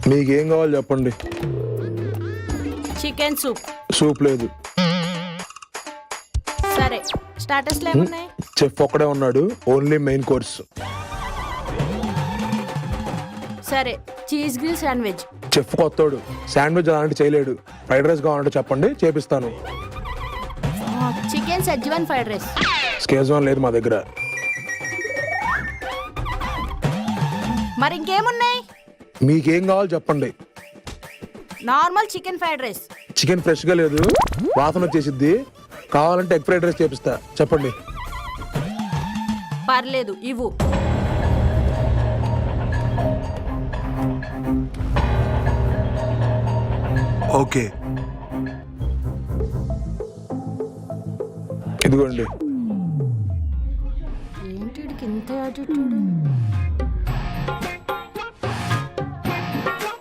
మీకేం కావాలి చెప్పండి. Chicken soup. సూప్ లేదు. సరే, స్టార్టర్స్లో ఏమున్నాయి? చెఫ్ ఒక్కడే ఉన్నాడు, ఓన్లీ మెయిన్ కోర్స్. సరే, చీజ్ గ్రిల్ శాండ్విచ్. చెఫ్ కొత్తోడు, శాండ్విచ్ అలాంటి చేయలేడు. ఫ్రైడ్ రైస్ కావాలంటే చెప్పండి, చేపిస్తాను. Chicken schezwan fried rice. Schezwan లేదు మా దగ్గర. మరి ఇంకేమున్నాయి? మీకేం కావాలి చెప్పండి. Normal chicken fried rice. Chicken ఫ్రెష్గా లేదు, వాసన వచ్చేసిద్ది. కావాలంటే ఎగ్ ఫ్రైడ్ రైస్ చేపిస్తా, చెప్పండి. పర్లేదు, ఇవ్వు. ఓకే, ఇదిగోండి. ఏంటి ఇంత యాటిట్యూడ్?